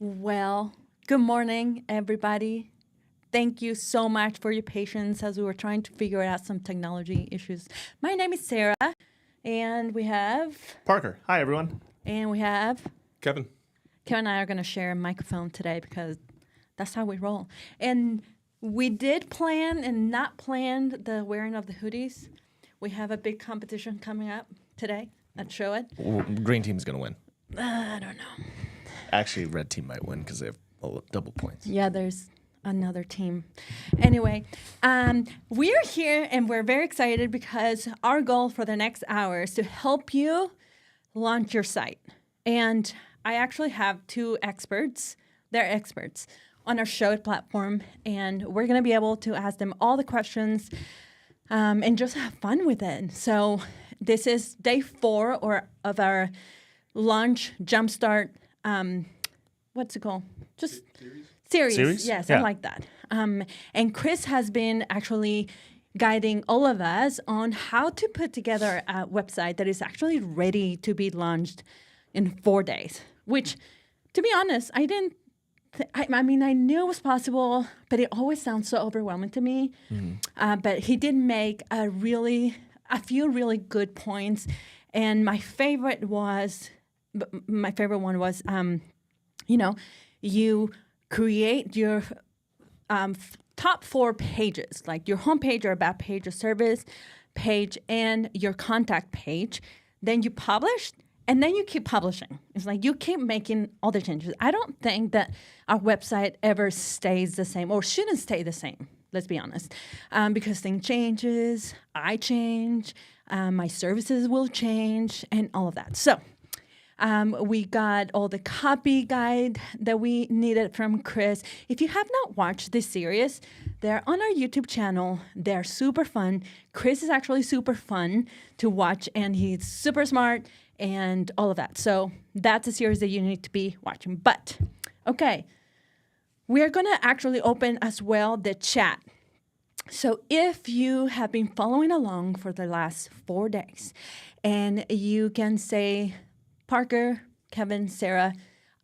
Well, good morning, everybody. Thank you so much for your patience as we were trying to figure out some technology issues. My name is Sarah, and we have Parker. Hi, everyone. Kevin. Kevin and I are going to share a microphone today because that's how we roll. And we did plan and not planned the wearing of the hoodies. We have a big competition coming up today at Show It. Green team's going to win. I don't know. Actually, red team might win because they have double points. Yeah, there's another team. Anyway, we're here and we're very excited because our goal for the next hour is to help you launch your site. And I actually have two experts. They're experts on our Show It platform, and we're going to be able to ask them all the questions and just have fun with it. So this is day 4 of our launch jumpstart. What's it called? Just series. Yes, I like that. And Chris has been actually guiding all of us on how to put together a website that is actually ready to be launched in 4 days, which, to be honest, I didn't. I mean, I knew it was possible, but it always sounds so overwhelming to me. Mm-hmm. But he did make a few really good points, and my favorite one was, you create your top 4 pages, like your homepage or about page, your service page, and your contact page. Then you publish, and then you keep publishing. It's like you keep making all the changes. I don't think that our website ever stays the same or shouldn't stay the same. Let's be honest, because things changes, I change, my services will change, and all of that. So we got all the copy guide that we needed from Chris. If you have not watched this series, they're on our YouTube channel. They're super fun. Chris is actually super fun to watch, and he's super smart and all of that. So that's a series that you need to be watching. But, okay, we are going to actually open as well the chat. So if you have been following along for the last 4 days, and you can say, Parker, Kevin, Sarah,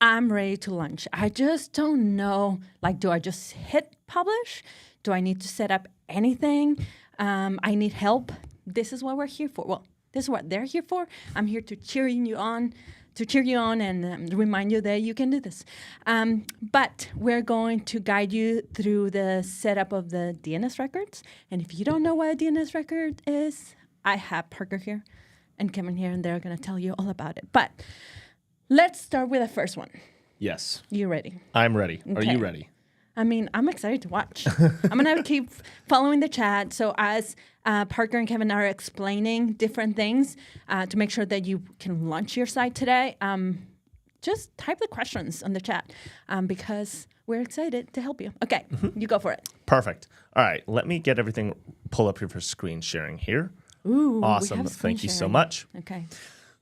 I'm ready to launch. I just don't know, do I just hit publish? Do I need to set up anything? I need help. This is what we're here for. Well, this is what they're here for. I'm here to cheer you on and remind you that you can do this. But we're going to guide you through the setup of the DNS records. And if you don't know what a DNS record is, I have Parker here and Kevin here, and they're going to tell you all about it. But let's start with the first one. Yes. You ready? I'm ready. Okay. Are you ready? I mean, I'm excited to watch. I'm going to keep following the chat. So as Parker and Kevin are explaining different things to make sure that you can launch your site today, just type the questions on the chat because we're excited to help you. Okay, You go for it. Perfect. All right, let me get everything pull up here for screen sharing here. Ooh, awesome. Thank you so much. Okay.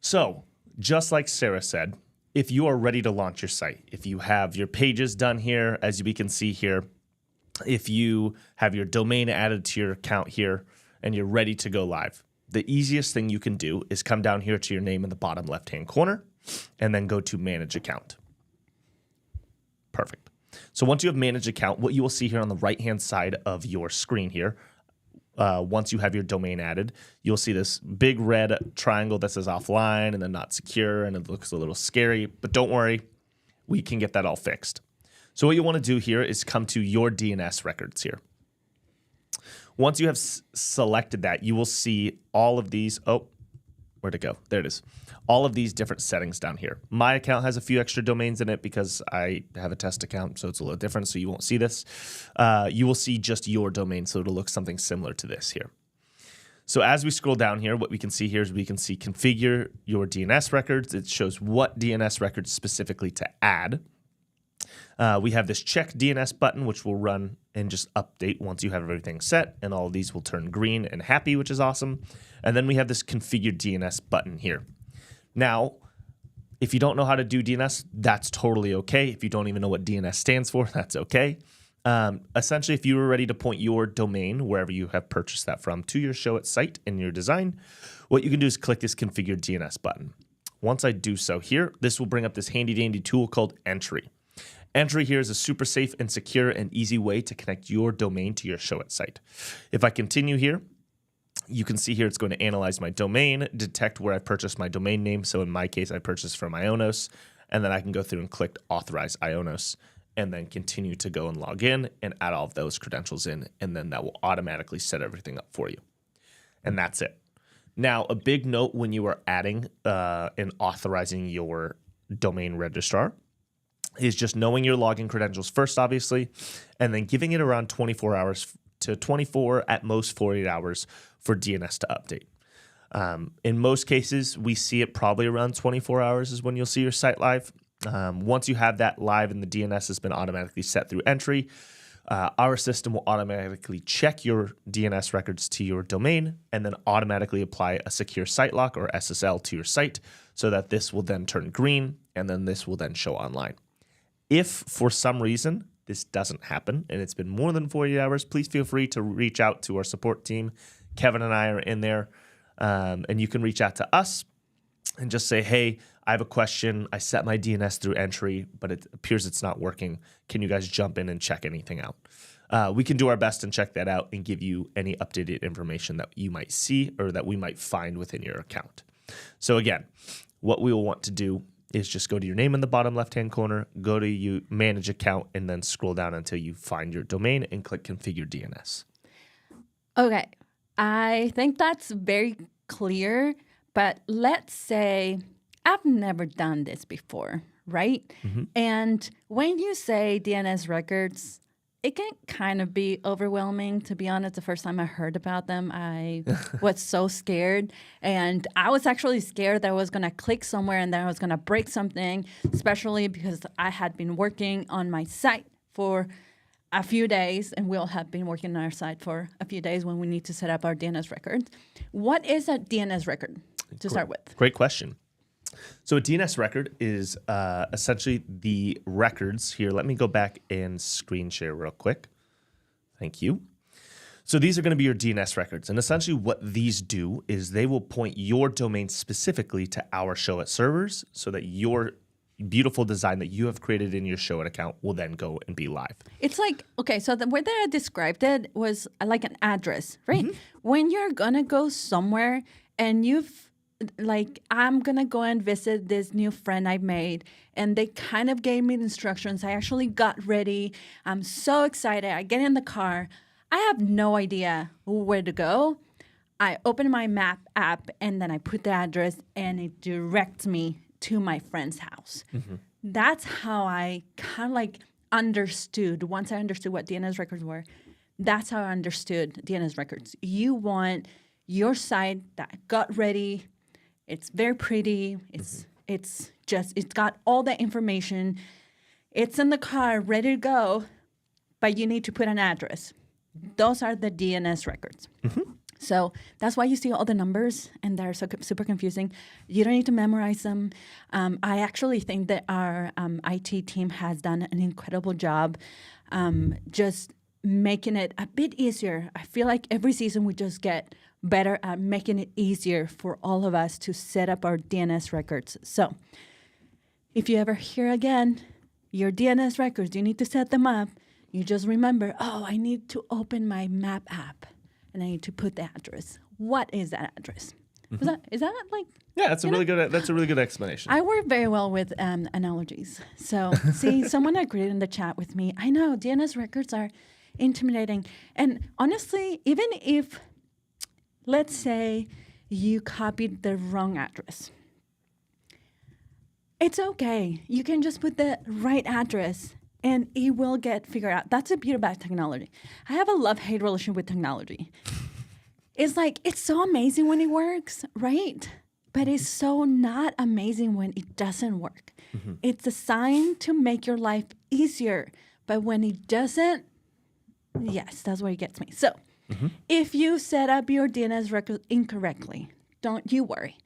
So, just like Sarah said, if you are ready to launch your site, if you have your pages done here, as we can see here, if you have your domain added to your account here, and you're ready to go live, the easiest thing you can do is come down here to your name in the bottom left-hand corner, and then go to Manage Account. Perfect. So once you have Manage Account, what you will see here on the right-hand side of your screen here, once you have your domain added, you'll see this big red triangle that says offline and then not secure, and it looks a little scary, but don't worry, we can get that all fixed. So what you want to do here is come to your DNS records here. Once you have selected that, you will see all of these. Oh, where'd it go? There it is. All of these different settings down here. My account has a few extra domains in it because I have a test account, so it's a little different, so you won't see this. You will see just your domain, so it'll look something similar to this here. So as we scroll down here, what we can see here is we can see configure your DNS records. It shows what DNS records specifically to add. We have this check DNS button, which will run and just update once you have everything set, and all of these will turn green and happy, which is awesome. And then we have this configure DNS button here. Now, if you don't know how to do DNS, that's totally okay. If you don't even know what DNS stands for, that's okay. Essentially, if you were ready to point your domain, wherever you have purchased that from, to your Show It site in your design, what you can do is click this configure DNS button. Once I do so here, this will bring up this handy dandy tool called Entry. Entry here is a super safe and secure and easy way to connect your domain to your Show It site. If I continue here, you can see here it's going to analyze my domain, detect where I purchased my domain name. So in my case, I purchased from Ionos, and then I can go through and click Authorize Ionos, and then continue to go and log in and add all of those credentials in, and then that will automatically set everything up for you. And that's it. Now, a big note when you are adding and authorizing your domain registrar is just knowing your login credentials first, obviously, and then giving it around 24 hours to 24, at most 48 hours for DNS to update. In most cases, we see it probably around 24 hours is when you'll see your site live. Once you have that live and the DNS has been automatically set through Entry, our system will automatically check your DNS records to your domain and then automatically apply a secure site lock or SSL to your site so that this will then turn green and then this will then show online. If for some reason this doesn't happen and it's been more than 48 hours, please feel free to reach out to our support team. Kevin and I are in there, and you can reach out to us and just say, hey, I have a question. I set my DNS through Entry, but it appears it's not working. Can you guys jump in and check anything out? We can do our best and check that out and give you any updated information that you might see or that we might find within your account. So again, what we will want to do is just go to your name in the bottom left-hand corner, go to you manage account, and then scroll down until you find your domain and click configure DNS. Okay. I think that's very clear, but let's say I've never done this before, right? Mm-hmm. And when you say DNS records, it can kind of be overwhelming, to be honest. The first time I heard about them, I was so scared. And I was actually scared that I was going to click somewhere and then I was going to break something, especially because I had been working on my site for a few days, and we'll have been working on our site for a few days when we need to set up our DNS records. What is a DNS record to start with? Great question. So a DNS record is essentially the records here. Let me go back and screen share real quick. Thank you. So these are going to be your DNS records. And essentially what these do is they will point your domain specifically to our Show It servers so that your beautiful design that you have created in your Show It account will then go and be live. It's like, okay, so the way that I described it was like an address, right? Mm-hmm. When you're going to go somewhere and I'm going to go and visit this new friend I made, and they kind of gave me the instructions. I actually got ready. I'm so excited. I get in the car. I have no idea where to go. I open my map app, and then I put the address, and it directs me to my friend's house. Mm-hmm. That's how I kind of understood. Once I understood what DNS records were, that's how I understood DNS records. You want your site that got ready. It's very pretty. It's got all the information. It's in the car, ready to go, but you need to put an address. Those are the DNS records. Mm-hmm. So that's why you see all the numbers, and they're so super confusing. You don't need to memorize them. I actually think that our IT team has done an incredible job just making it a bit easier. I feel like every season we just get better at making it easier for all of us to set up our DNS records. So if you ever hear again your DNS records, you need to set them up. You just remember, I need to open my map app. And I need to put the address. What is that address? Mm-hmm. Is that like? Yeah, that's a really good explanation. I work very well with analogies. So see, someone agreed in the chat with me. I know DNS records are intimidating, and honestly, even if, let's say, you copied the wrong address, it's okay. You can just put the right address, and it will get figured out. That's the beauty about technology. I have a love-hate relationship with technology. It's so amazing when it works, right? But it's so not amazing when it doesn't work. Mm-hmm. It's designed to make your life easier. But when it doesn't, yes, that's where it gets me. So if you set up your DNS record incorrectly, don't you worry.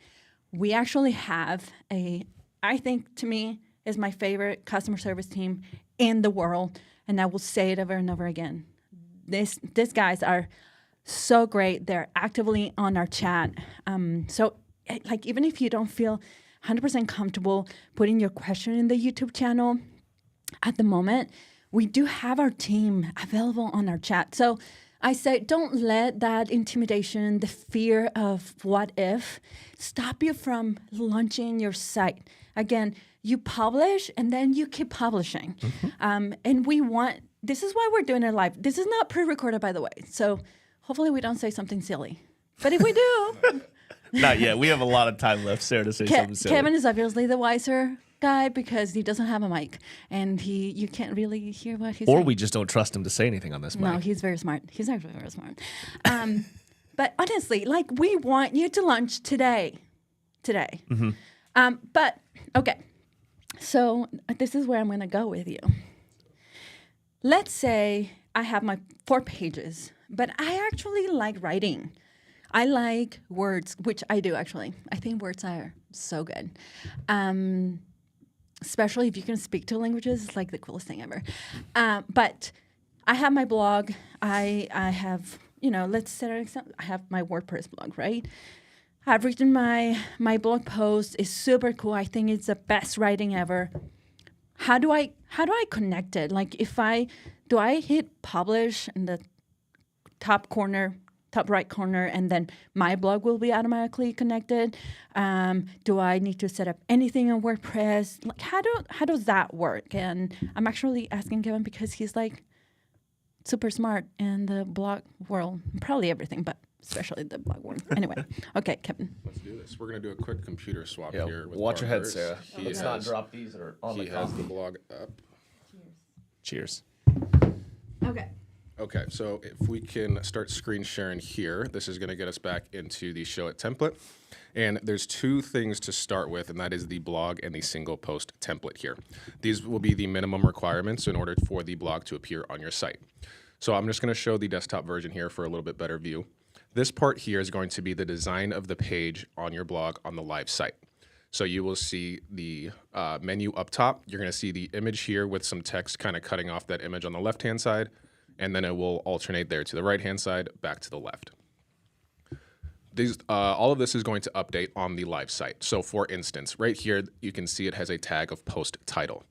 We actually have I think to me, is my favorite customer service team in the world, and I will say it over and over again. These guys are so great. They're actively on our chat. So even if you don't feel 100% comfortable putting your question in the YouTube channel, at the moment, we do have our team available on our chat. So I say, don't let that intimidation, the fear of what if, stop you from launching your site. Again, you publish and then you keep publishing. And this is why we're doing it live. This is not pre-recorded, by the way. So hopefully we don't say something silly. But if we do... Not yet. We have a lot of time left, Sarah, to say something silly. Kevin is obviously the wiser guy because he doesn't have a mic and you can't really hear what he's saying. Or we just don't trust him to say anything on this mic. No, he's very smart. He's actually very smart. But honestly, like, we want you to launch today. But okay, so this is where I'm going to go with you. Let's say I have my 4 pages, but I actually like writing. I like words, which I do actually. I think words are so good. Especially if you can speak 2 languages, it's like the coolest thing ever. But I have my blog. I have, let's set an example. I have my WordPress blog, right? I've written my blog post. It's super cool. I think it's the best writing ever. How do I connect it? Like, do I hit publish in the top right corner, and then my blog will be automatically connected? Do I need to set up anything on WordPress? Like, how does that work? And I'm actually asking Kevin because he's like super smart in the blog world, probably everything, but especially the blog world. Anyway, okay, Kevin. Let's do this. We're going to do a quick computer swap Yeah, here. With watch your head, Barbers. Sarah. Let's not drop these or on the He has coffee. the blog up. Cheers. Okay. Okay, so if we can start screen sharing here, this is going to get us back into the show it template. And there's 2 things to start with, and that is the blog and the single post template here. These will be the minimum requirements in order for the blog to appear on your site. So I'm just going to show the desktop version here for a little bit better view. This part here is going to be the design of the page on your blog on the live site. So you will see the menu up top. You're going to see the image here with some text kind of cutting off that image on the left-hand side. And then it will alternate there to the right-hand side, back to the left. All of this is going to update on the live site. So for instance, right here, you can see it has a tag of post title.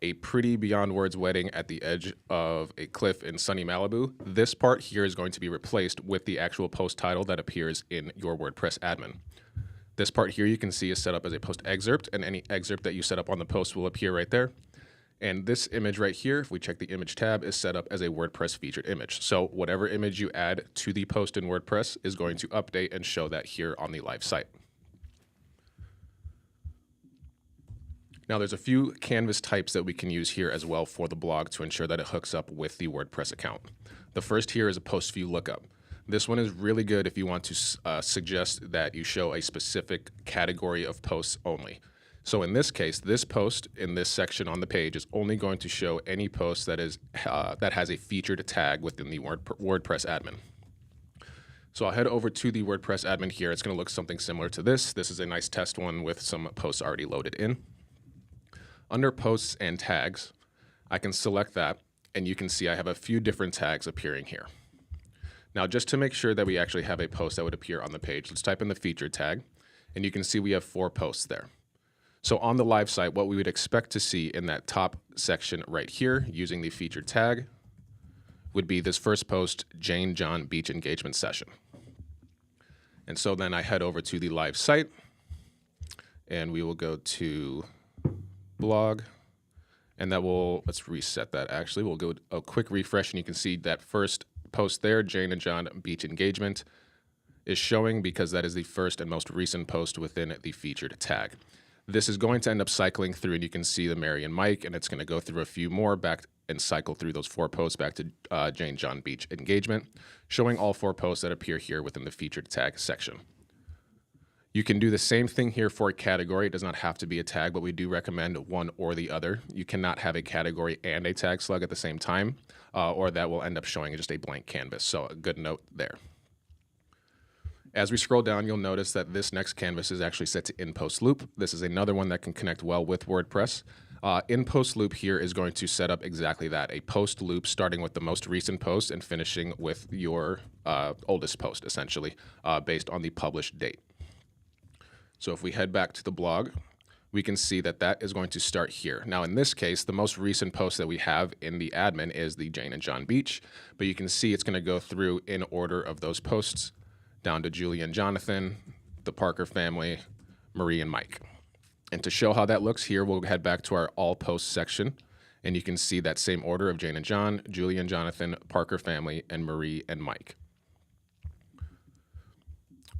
A pretty beyond words wedding at the edge of a cliff in sunny Malibu. This part here is going to be replaced with the actual post title that appears in your WordPress admin. This part here you can see is set up as a post excerpt, and any excerpt that you set up on the post will appear right there. And this image right here, if we check the image tab, is set up as a WordPress featured image. So whatever image you add to the post in WordPress is going to update and show that here on the live site. Now there's a few canvas types that we can use here as well for the blog to ensure that it hooks up with the WordPress account. The first here is a post view lookup. This one is really good if you want to suggest that you show a specific category of posts only. So in this case, this post in this section on the page is only going to show any post that has a featured tag within the WordPress admin. So I'll head over to the WordPress admin here. It's going to look something similar to this. This is a nice test one with some posts already loaded in. Under posts and tags, I can select that, and you can see I have a few different tags appearing here. Now, just to make sure that we actually have a post that would appear on the page, let's type in the featured tag, and you can see we have 4 posts there. So on the live site, what we would expect to see in that top section right here, using the featured tag, would be this first post, Jane John Beach Engagement Session. And so then I head over to the live site, and we will go to blog, and let's reset that actually. We'll go a quick refresh, and you can see that first post there, Jane and John Beach Engagement, is showing because that is the first and most recent post within the featured tag. This is going to end up cycling through, and you can see the Mary and Mike, and it's going to go through a few more back and cycle through those 4 posts back to Jane John Beach Engagement, showing all 4 posts that appear here within the featured tag section. You can do the same thing here for a category. It does not have to be a tag, but we do recommend one or the other. You cannot have a category and a tag slug at the same time, or that will end up showing just a blank canvas. So a good note there. As we scroll down, you'll notice that this next canvas is actually set to in-post loop. This is another one that can connect well with WordPress. In-post loop here is going to set up exactly that, a post loop starting with the most recent post and finishing with your oldest post, essentially, based on the published date. So if we head back to the blog, we can see that that is going to start here. Now, in this case, the most recent post that we have in the admin is the Jane and John Beach, but you can see it's going to go through in order of those posts down to Julie and Jonathan, the Parker family, Marie and Mike. And to show how that looks here, we'll head back to our all posts section, and you can see that same order of Jane and John, Julie and Jonathan, Parker family, and Marie and Mike.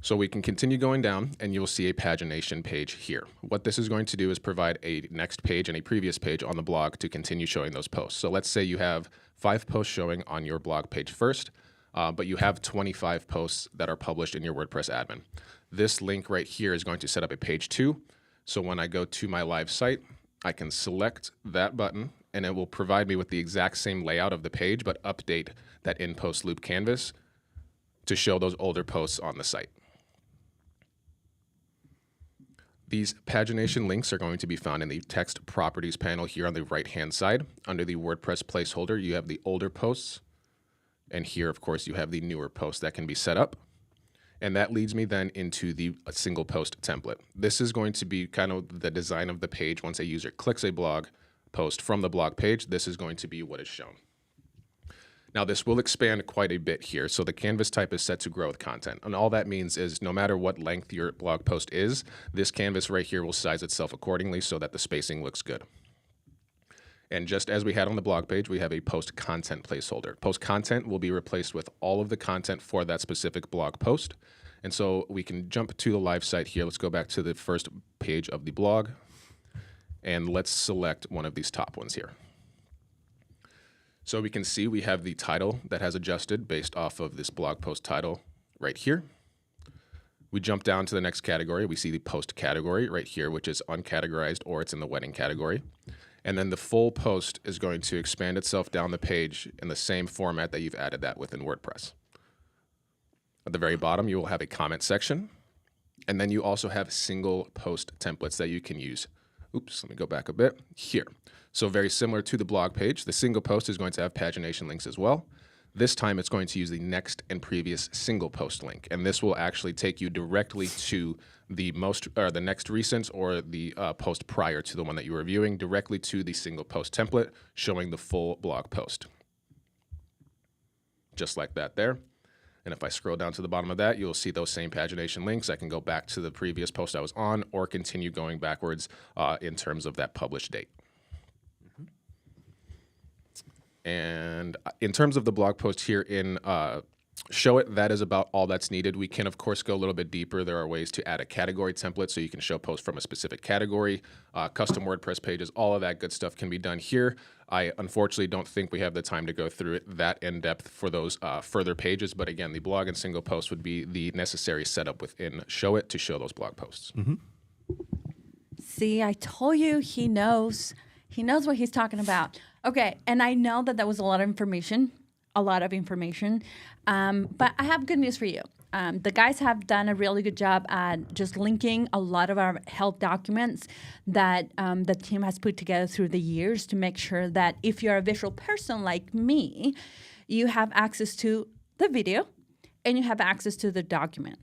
So we can continue going down, and you'll see a pagination page here. What this is going to do is provide a next page and a previous page on the blog to continue showing those posts. So let's say you have 5 posts showing on your blog page first, but you have 25 posts that are published in your WordPress admin. This link right here is going to set up a page 2. So when I go to my live site, I can select that button, and it will provide me with the exact same layout of the page, but update that in-post loop canvas to show those older posts on the site. These pagination links are going to be found in the text properties panel here on the right-hand side. Under the WordPress placeholder, you have the older posts. And here, of course, you have the newer posts that can be set up. And that leads me then into the single post template. This is going to be kind of the design of the page. Once a user clicks a blog post from the blog page, this is going to be what is shown. Now, this will expand quite a bit here. So the canvas type is set to grow with content. And all that means is no matter what length your blog post is, this canvas right here will size itself accordingly so that the spacing looks good. And just as we had on the blog page, we have a post content placeholder. Post content will be replaced with all of the content for that specific blog post. And so we can jump to the live site here. Let's go back to the first page of the blog. And let's select one of these top ones here. So we can see we have the title that has adjusted based off of this blog post title right here. We jump down to the next category. We see the post category right here, which is uncategorized or it's in the wedding category. And then the full post is going to expand itself down the page in the same format that you've added that within WordPress. At the very bottom, you will have a comment section. And then you also have single post templates that you can use. Oops, let me go back a bit here. So very similar to the blog page, the single post is going to have pagination links as well. This time it's going to use the next and previous single post link. And this will actually take you directly to the next recent or the post prior to the one that you were viewing, directly to the single post template showing the full blog post. Just like that there. And if I scroll down to the bottom of that, you'll see those same pagination links. I can go back to the previous post I was on or continue going backwards in terms of that published date. And in terms of the blog post here in Show It, that is about all that's needed. We can, of course, go a little bit deeper. There are ways to add a category template so you can show posts from a specific category, custom WordPress pages, all of that good stuff can be done here. I unfortunately don't think we have the time to go through it that in depth for those further pages. But again, the blog and single post would be the necessary setup within Show It to show those blog posts. Mm-hmm. See, I told you he knows. He knows what he's talking about. Okay, and I know that was a lot of information, but I have good news for you. The guys have done a really good job at just linking a lot of our help documents that the team has put together through the years to make sure that if you're a visual person like me, you have access to the video and you have access to the document.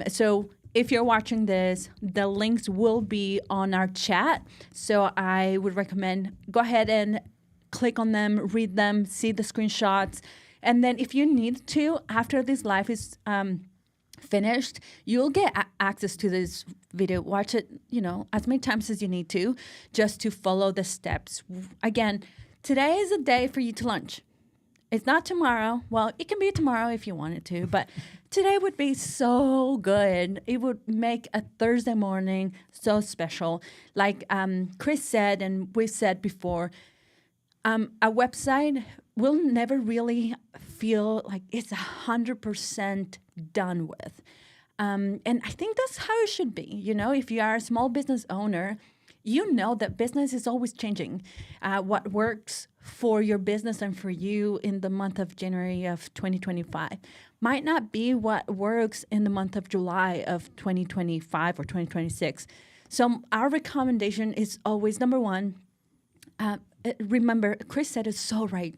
So if you're watching this, the links will be on our chat. So I would recommend go ahead and click on them, read them, see the screenshots. And then if you need to, after this live is finished, you'll get access to this video. Watch it, as many times as you need to, just to follow the steps. Again, today is a day for you to launch. It's not tomorrow. Well, it can be tomorrow if you wanted to, but today would be so good. It would make a Thursday morning so special. Like Chris said, and we said before, a website will never really feel like it's 100% done with. And I think that's how it should be. If you are a small business owner, you know that business is always changing. What works for your business and for you in the month of January of 2025 might not be what works in the month of July of 2025 or 2026. So our recommendation is always, number one, remember, Chris said it so right.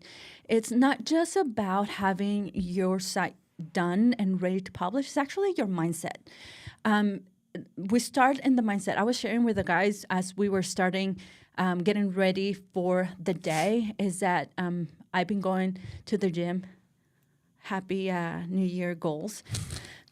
It's not just about having your site done and ready to publish. It's actually your mindset. we start in the mindset. I was sharing with the guys as we were starting, getting ready for the day, is that I've been going to the gym. Happy New Year goals.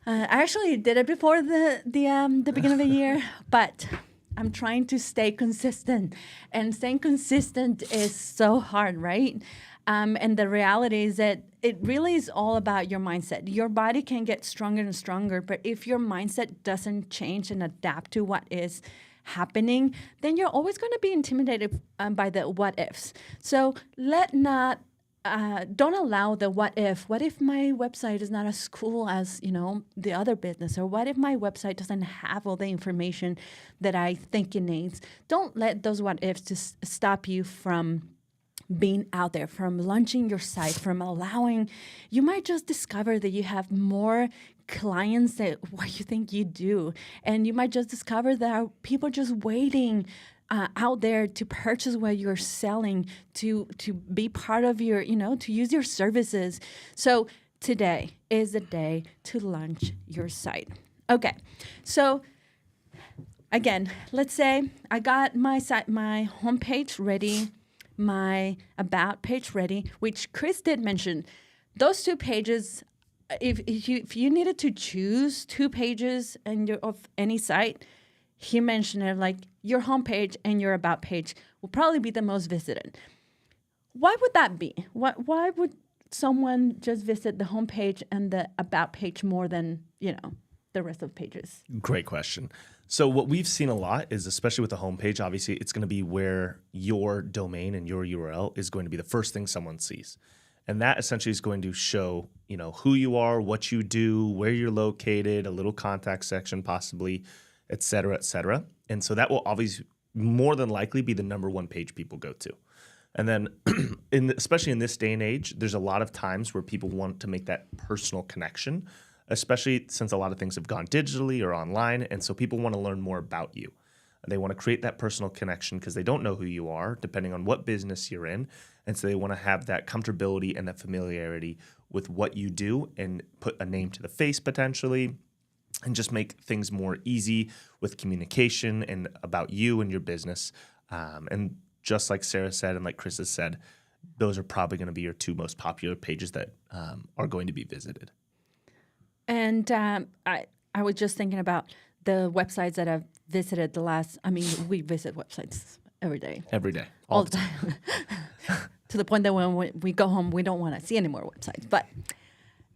I actually did it before the beginning of the year, but I'm trying to stay consistent. And staying consistent is so hard, right? And the reality is that it really is all about your mindset. Your body can get stronger and stronger, but if your mindset doesn't change and adapt to what is happening, then you're always going to be intimidated by the what ifs. So don't allow the what if. What if my website is not as cool as, the other business? Or what if my website doesn't have all the information that I think it needs? Don't let those what ifs just stop you from being out there, from launching your site, from allowing. You might just discover that you have more clients than what you think you do. And you might just discover that people just waiting out there to purchase what you're selling, to be part of your, to use your services. So today is the day to launch your site. Okay, so again, let's say I got my site, my homepage ready, my about page ready, which Chris did mention. Those 2 pages, if you needed to choose 2 pages of any site, he mentioned it, like your homepage and your about page will probably be the most visited. Why would that be? Why would someone just visit the homepage and the about page more than, the rest of the pages? Great question. So what we've seen a lot is, especially with the homepage, obviously it's going to be where your domain and your URL is going to be the first thing someone sees. And that essentially is going to show, who you are, what you do, where you're located, a little contact section possibly, et cetera, et cetera. And so that will obviously more than likely be the number 1 page people go to. And then especially in this day and age, there's a lot of times where people want to make that personal connection, especially since a lot of things have gone digitally or online. And so people want to learn more about you. They want to create that personal connection because they don't know who you are, depending on what business you're in. And so they want to have that comfortability and that familiarity with what you do and put a name to the face potentially, and just make things more easy with communication and about you and your business. And just like Sarah said and like Chris has said, those are probably going to be your 2 most popular pages that are going to be visited. And I was just thinking about the websites that I've visited we visit websites every day. Every day. All the time. To the point that when we go home, we don't want to see any more websites. But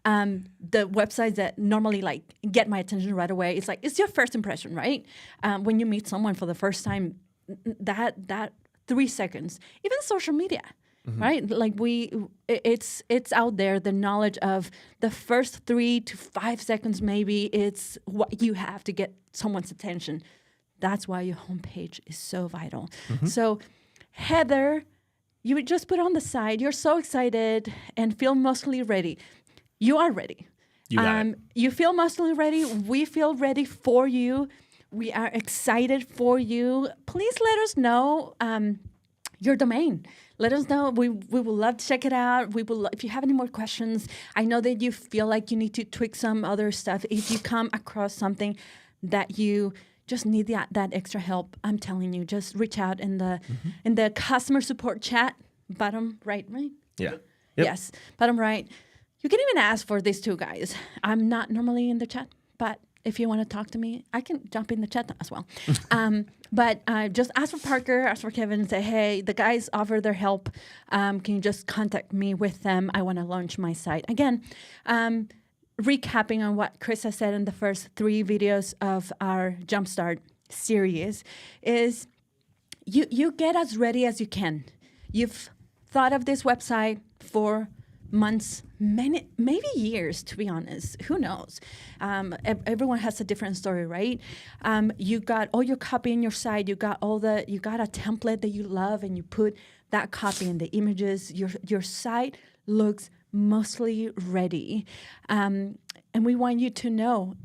the websites that normally get my attention right away, it's your first impression, right? When you meet someone for the first time, that 3 seconds, even social media, right? It's out there. The knowledge of the first 3 to 5 seconds, maybe it's what you have to get someone's attention. That's why your homepage is so vital. So Heather, you would just put on the side. You're so excited and feel mostly ready. You are ready. You got it. You feel mostly ready. We feel ready for you. We are excited for you. Please let us know your domain. Let us know. We would love to check it out. If you have any more questions, I know that you feel like you need to tweak some other stuff. If you come across something that you just need that extra help, I'm telling you, just reach out in the customer support chat, bottom right? Yeah. Yep. Yes, bottom right. You can even ask for these 2 guys. I'm not normally in the chat, but if you want to talk to me, I can jump in the chat as well. But just ask for Parker, ask for Kevin, and say, hey, the guys offer their help. Can you just contact me with them? I want to launch my site. Again, recapping on what Chris has said in the first 3 videos of our Jumpstart series is you get as ready as you can. You've thought of this website for months, maybe years, to be honest. Who knows? Everyone has a different story, right? You got all your copy in your site. You got a template that you love, and you put that copy in the images. Your site looks mostly ready, and we want you to know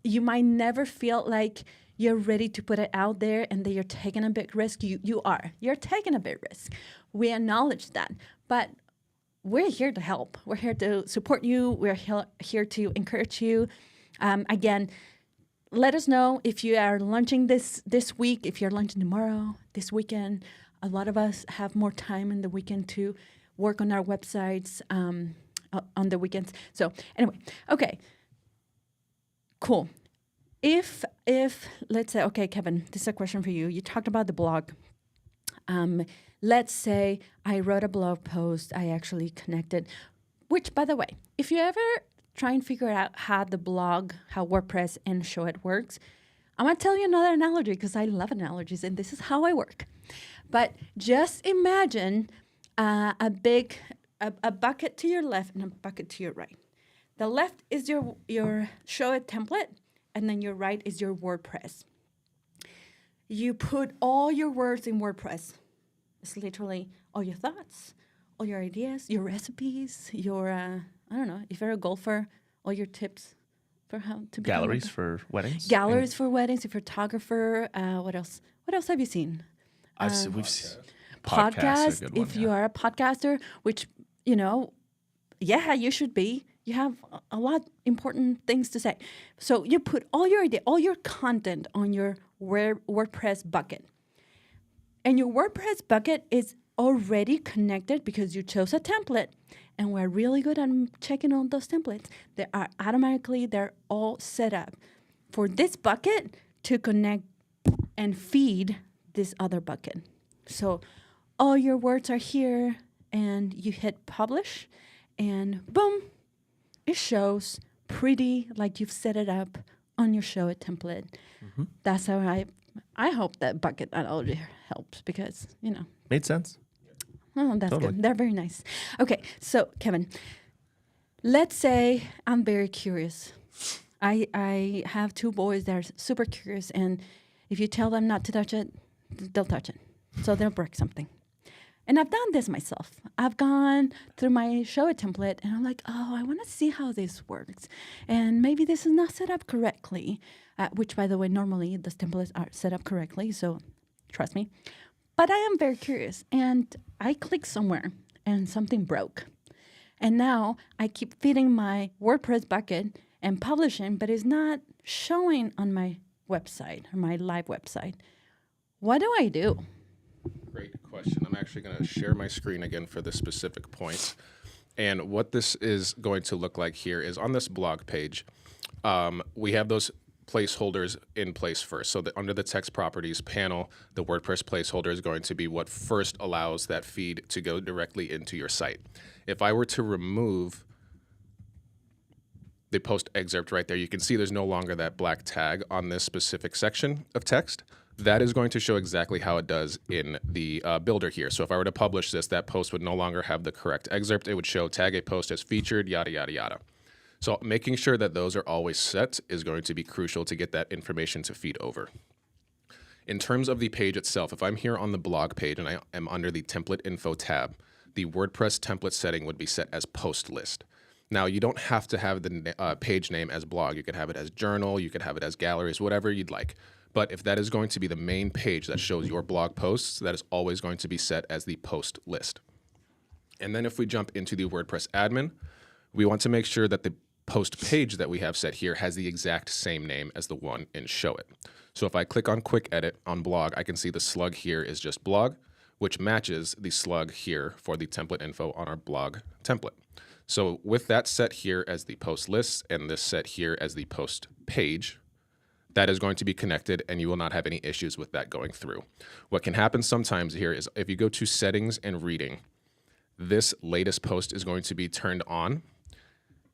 you might never feel like you're ready to put it out there and that you're taking a big risk. You're taking a big risk. We acknowledge that, but we're here to help. We're here to support you. We're here to encourage you. Again, let us know if you are launching this week, if you're launching tomorrow, this weekend. A lot of us have more time in the weekend to work on our websites on the weekends. So anyway, okay, cool. If let's say, okay, Kevin, this is a question for you. You talked about the blog. Let's say I wrote a blog post. I actually connected, which, by the way, if you ever try and figure out how WordPress and Show It works, I'm going to tell you another analogy because I love analogies, and this is how I work. But just imagine a bucket to your left and a bucket to your right. The left is your Show It template, and then your right is your WordPress. You put all your words in WordPress. It's literally all your thoughts, all your ideas, your recipes, your, I don't know, if you're a golfer, all your tips for how to become Galleries for weddings. Galleries for weddings, a photographer. What else? What else have you seen? We've seen Podcast. a good one, If you are a podcaster, which, yeah, you should be. You have a lot important things to say. So you put all your idea, all your content on your WordPress bucket. And your WordPress bucket is already connected because you chose a template. And we're really good at checking on those templates. They're all set up for this bucket to connect and feed this other bucket. So all your words are here, and you hit publish, and boom, it shows pretty like you've set it up on your Show It template. Mm-hmm. That's how I hope that bucket analogy helps because, Made sense. Oh, that's Totally. good. They're very nice. Okay, so Kevin, let's say I'm very curious. I have 2 boys that are super curious, and if you tell them not to touch it, they'll touch it. So they'll break something. And I've done this myself. I've gone through my Show It template, and I'm like, oh, I want to see how this works. And maybe this is not set up correctly, which, by the way, normally the templates are set up correctly, so trust me. But I am very curious, and I click somewhere, and something broke. And now I keep feeding my WordPress bucket and publishing, but it's not showing on my website or my live website. What do I do? Great question. I'm actually going to share my screen again for this specific point. And what this is going to look like here is on this blog page, we have those placeholders in place first. So under the text properties panel, the WordPress placeholder is going to be what first allows that feed to go directly into your site. If I were to remove the post excerpt right there, you can see there's no longer that black tag on this specific section of text. That is going to show exactly how it does in the builder here. So if I were to publish this, that post would no longer have the correct excerpt. It would show tag a post as featured, yada, yada, yada. So making sure that those are always set is going to be crucial to get that information to feed over. In terms of the page itself, if I'm here on the blog page and I am under the template info tab, the WordPress template setting would be set as post list. Now, you don't have to have the page name as blog. You could have it as journal, you could have it as galleries, whatever you'd like. But if that is going to be the main page that shows your blog posts, that is always going to be set as the post list. And then if we jump into the WordPress admin, we want to make sure that the post page that we have set here has the exact same name as the one in Show It. So if I click on Quick Edit on blog, I can see the slug here is just blog, which matches the slug here for the template info on our blog template. So with that set here as the post list and this set here as the post page, that is going to be connected and you will not have any issues with that going through. What can happen sometimes here is if you go to settings and reading, this latest post is going to be turned on.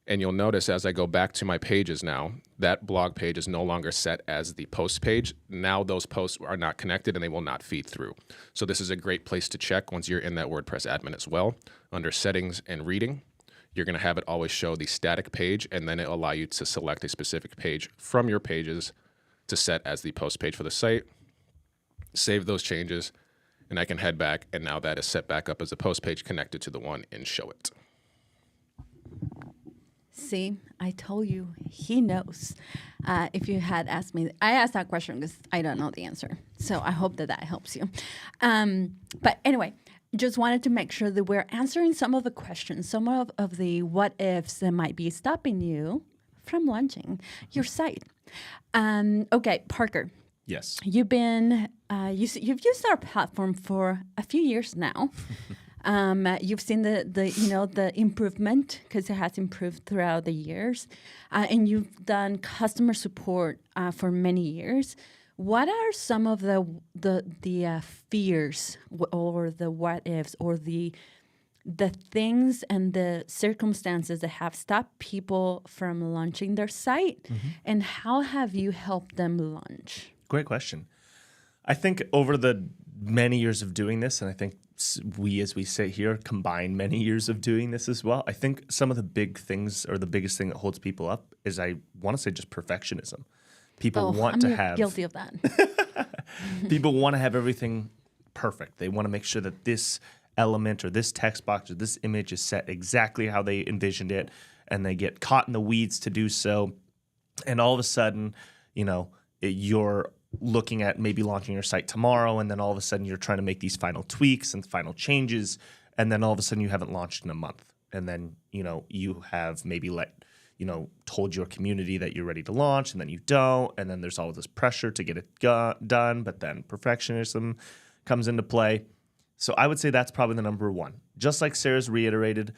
And you'll notice as I go back to my pages now, that blog page is no longer set as the post page. Now those posts are not connected and they will not feed through. So this is a great place to check once you're in that WordPress admin as well. Under settings and reading, you're going to have it always show the static page, and then it'll allow you to select a specific page from your pages to set as the post page for the site. Save those changes, and I can head back, and now that is set back up as a post page connected to the one in Show It. See, I told you, he knows. If you had asked me, I asked that question because I don't know the answer. So I hope that helps you. But anyway, just wanted to make sure that we're answering some of the questions, some of the what ifs that might be stopping you from launching your site. Okay, Parker. Yes. You've been you've used our platform for a few years now. You've seen the improvement because it has improved throughout the years, and you've done customer support for many years. What are some of the fears or the what ifs or the things and the circumstances that have stopped people from launching their site, and how have you helped them launch? Great question. I think over the many years of doing this, and I think we, as we sit here, combine many years of doing this as well. I think some of the big things, or the biggest thing that holds people up, is I want to say just perfectionism. People want to have guilty of that. People want to have everything perfect. They want to make sure that this element or this text box or this image is set exactly how they envisioned it, and they get caught in the weeds to do so. And all of a sudden, you're looking at maybe launching your site tomorrow, and then all of a sudden you're trying to make these final tweaks and final changes, and then all of a sudden you haven't launched in a month. And then, you have maybe told your community that you're ready to launch, and then you don't, and then there's all this pressure to get it done, but then perfectionism comes into play. So I would say that's probably the number one. Just like Sarah's reiterated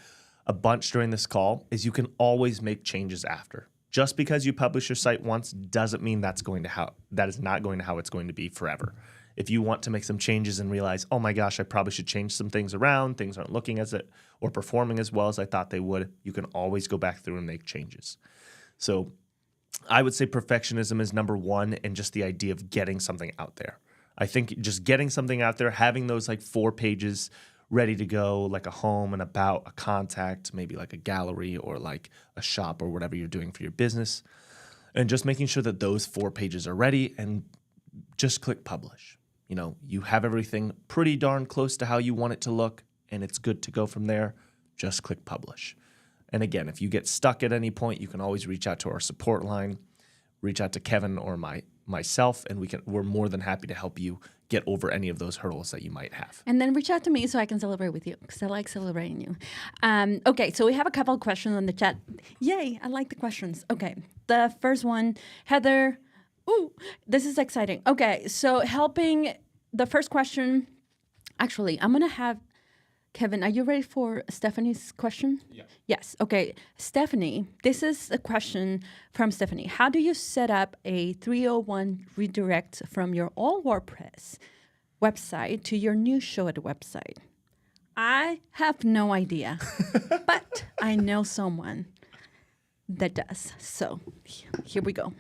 a bunch during this call, is you can always make changes after. Just because you publish your site once doesn't mean that is not going to how it's going to be forever. If you want to make some changes and realize, oh my gosh, I probably should change some things around, things aren't looking as it or performing as well as I thought they would, you can always go back through and make changes. So I would say perfectionism is number one, and just the idea of getting something out there. I think just getting something out there, having those 4 pages ready to go, like a home, and about, a contact, maybe like a gallery or like a shop or whatever you're doing for your business. And just making sure that those 4 pages are ready, and just click publish. You have everything pretty darn close to how you want it to look, and it's good to go from there. Just click publish. And again, if you get stuck at any point, you can always reach out to our support line, reach out to Kevin or myself, and we're more than happy to help you get over any of those hurdles that you might have. And then reach out to me so I can celebrate with you, because I like celebrating you. Okay, so we have a couple of questions on the chat. Yay, I like the questions. Okay, the first one, Heather. Ooh, this is exciting. Okay, so the first question, actually, I'm going to have, Kevin, are you ready for Stephanie's question? Yeah. Yes. Okay. Stephanie, this is a question from Stephanie. How do you set up a 301 redirect from your old WordPress website to your new Show It website? I have no idea, but I know someone that does. So here we go.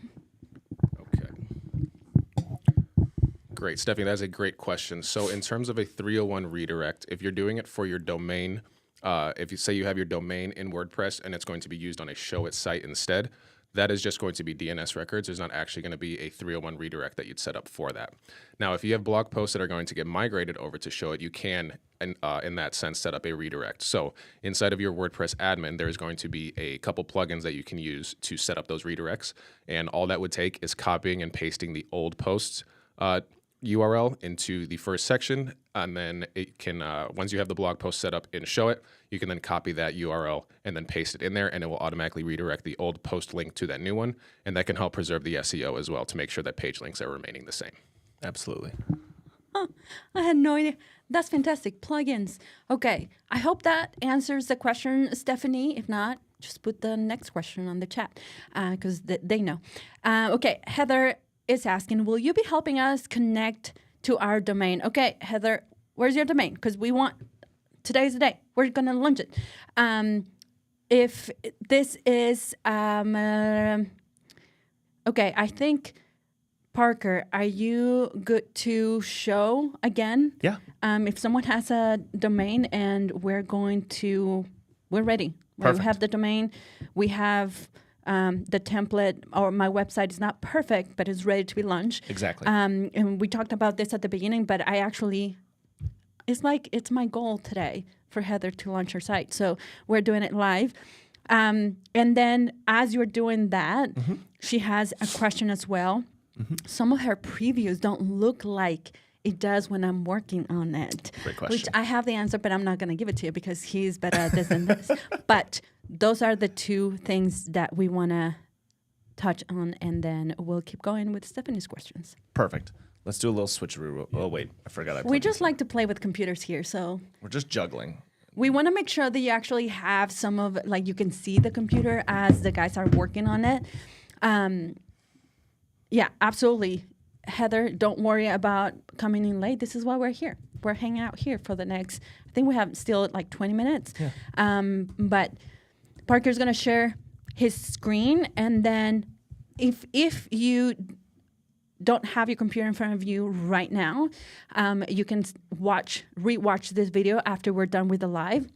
Great, Stephanie, that's a great question. So in terms of a 301 redirect, if you're doing it for your domain, if you say you have your domain in WordPress and it's going to be used on a Show It site instead, that is just going to be DNS records. There's not actually going to be a 301 redirect that you'd set up for that. Now, if you have blog posts that are going to get migrated over to Show It, you can, in that sense, set up a redirect. So inside of your WordPress admin, there's going to be a couple plugins that you can use to set up those redirects. And all that would take is copying and pasting the old posts URL into the first section, and then it can, once you have the blog post set up in Show It, you can then copy that URL and then paste it in there, and it will automatically redirect the old post link to that new one, and that can help preserve the SEO as well to make sure that page links are remaining the same. Absolutely. Oh, I had no idea. That's fantastic. Plugins. Okay, I hope that answers the question, Stephanie. If not, just put the next question on the chat, because they know. Okay, Heather is asking, will you be helping us connect to our domain? Okay, Heather, where's your domain? Because today's the day. We're going to launch it. If this is, okay, I think, Parker, are you good to show again? Yeah. If someone has a domain and we're ready. Perfect. We have the domain. We have the template, or my website is not perfect, but it's ready to be launched. Exactly. And we talked about this at the beginning, but it's my goal today for Heather to launch her site. So we're doing it live. And then as you're doing that, she has a question as well. Some of her previews don't look like it does when I'm working on it. Great question. Which I have the answer, but I'm not going to give it to you because he's better at this than this. But those are the two things that we want to touch on, and then we'll keep going with Stephanie's questions. Perfect. Let's do a little switcheroo. Oh, wait. I forgot. We just like to play with computers here, so. We're just juggling. We want to make sure that you actually have some of, like, you can see the computer as the guys are working on it. Yeah, absolutely. Heather, don't worry about coming in late. This is why we're here. We're hanging out here for the next, I think we have still like 20 minutes. Yeah. But Parker's going to share his screen. And then if you don't have your computer in front of you right now, you can rewatch this video after we're done with the live.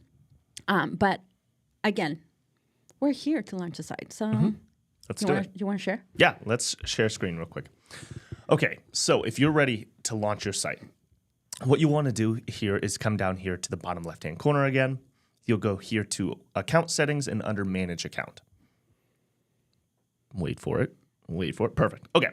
But again, we're here to launch the site. So you want to share? Yeah, let's share screen real quick. Okay, so if you're ready to launch your site, what you want to do here is come down here to the bottom left-hand corner again. You'll go here to Account Settings and under Manage Account. Wait for it. Perfect. Okay,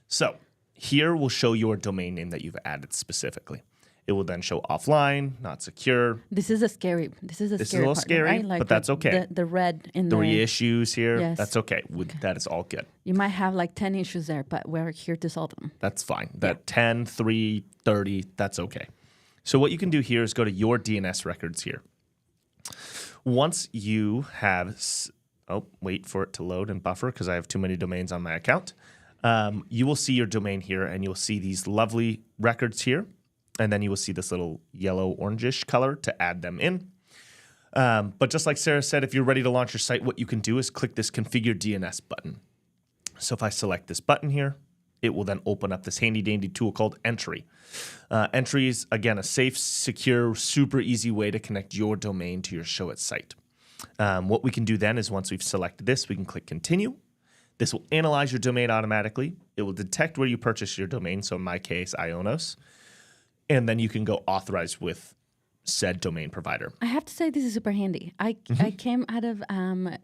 so here will show your domain name that you've added specifically. It will then show offline, not secure. This is a scary This is a little part, scary, right? Like but that's okay. The red in the there. reissues here, Yes. that's okay. That is all good. You might have like 10 issues there, but we're here to solve them. That's fine. That 10, 3, 30, that's okay. So what you can do here is go to your DNS records here. Once you have, wait for it to load and buffer because I have too many domains on my account. You will see your domain here and you'll see these lovely records here. And then you will see this little yellow orangish color to add them in. But just like Sarah said, if you're ready to launch your site, what you can do is click this Configure DNS button. So if I select this button here, it will then open up this handy dandy tool called Entry. Entry is, again, a safe, secure, super easy way to connect your domain to your Show It site. What we can do then is once we've selected this, we can click Continue. This will analyze your domain automatically. It will detect where you purchased your domain, so in my case, Ionos. And then you can go authorize with said domain provider. I have to say this is super handy. I came out of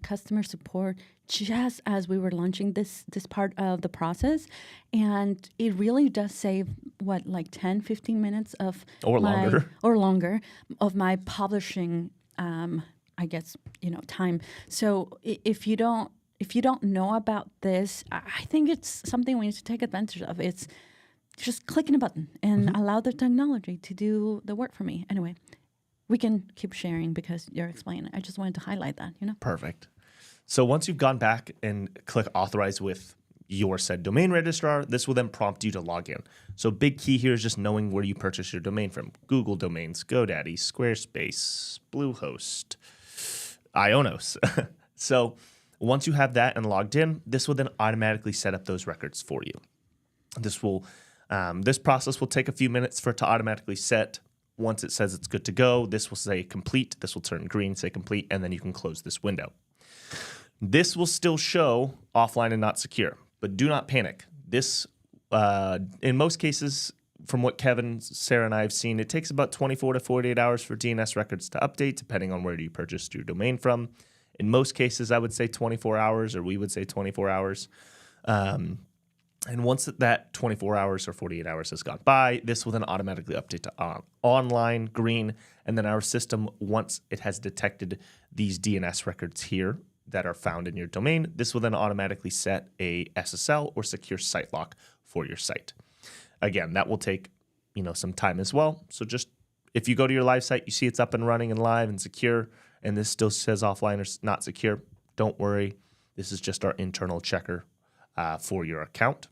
customer support just as we were launching this part of the process, and it really does save like 10, 15 minutes of longer of my publishing I guess time. So if you don't know about this, I think it's something we need to take advantage of. It's just clicking a button and allow the technology to do the work for me. Anyway, we can keep sharing because you're explaining. I just wanted to highlight that, Perfect. So once you've gone back and click authorize with your said domain registrar, this will then prompt you to log in. So big key here is just knowing where you purchase your domain from. Google Domains, GoDaddy, Squarespace, Bluehost, Ionos. So once you have that and logged in, this will then automatically set up those records for you. This process will take a few minutes for it to automatically set. Once it says it's good to go, this will say complete. This will turn green, say complete, and then you can close this window. This will still show offline and not secure, but do not panic. This, in most cases, from what Kevin, Sarah, and I have seen, it takes about 24 to 48 hours for DNS records to update, depending on where you purchased your domain from. In most cases, I would say 24 hours, or we would say 24 hours. And once that 24 hours or 48 hours has gone by, this will then automatically update to online, green, and then our system, once it has detected these DNS records here that are found in your domain, this will then automatically set a SSL or secure site lock for your site. Again, that will take some time as well. So just if you go to your live site, you see it's up and running and live and secure, and this still says offline or not secure, don't worry. This is just our internal checker for your account.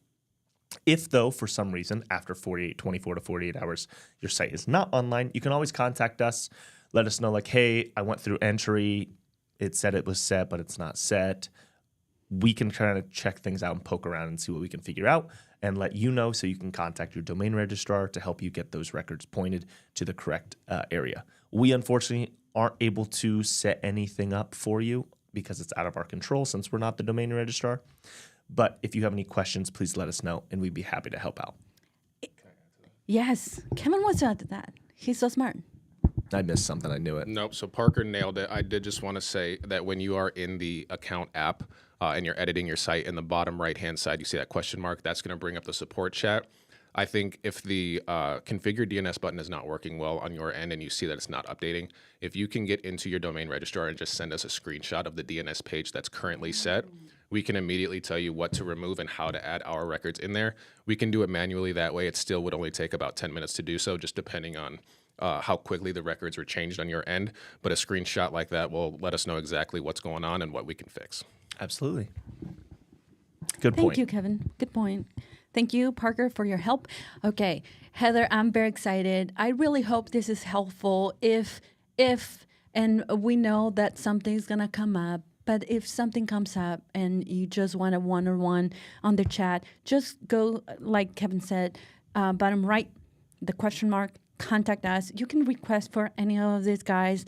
If, though, for some reason, after 24 to 48 hours, your site is not online, you can always contact us. Let us know, like, hey, I went through Entry. It said it was set, but it's not set. We can kind of check things out and poke around and see what we can figure out and let you know so you can contact your domain registrar to help you get those records pointed to the correct area. We, unfortunately, aren't able to set anything up for you because it's out of our control since we're not the domain registrar. But if you have any questions, please let us know, and we'd be happy to help out. Yes. Kevin wants to add to that. He's so smart. I missed something. I knew it. Nope. So Parker nailed it. I did just want to say that when you are in the account app and you're editing your site, in the bottom right-hand side, you see that question mark. That's going to bring up the support chat. I think if the configure DNS button is not working well on your end and you see that it's not updating, if you can get into your domain registrar and just send us a screenshot of the DNS page that's currently set, we can immediately tell you what to remove and how to add our records in there. We can do it manually that way. It still would only take about 10 minutes to do so, just depending on how quickly the records were changed on your end. But a screenshot like that will let us know exactly what's going on and what we can fix. Absolutely. Good point. Thank you, Kevin. Good point. Thank you, Parker, for your help. Okay, Heather, I'm very excited. I really hope this is helpful. If and we know that something's going to come up, but if something comes up and you just want a one-on-one on the chat, just go, like Kevin said, bottom right, the question mark, contact us. You can request for any of these guys,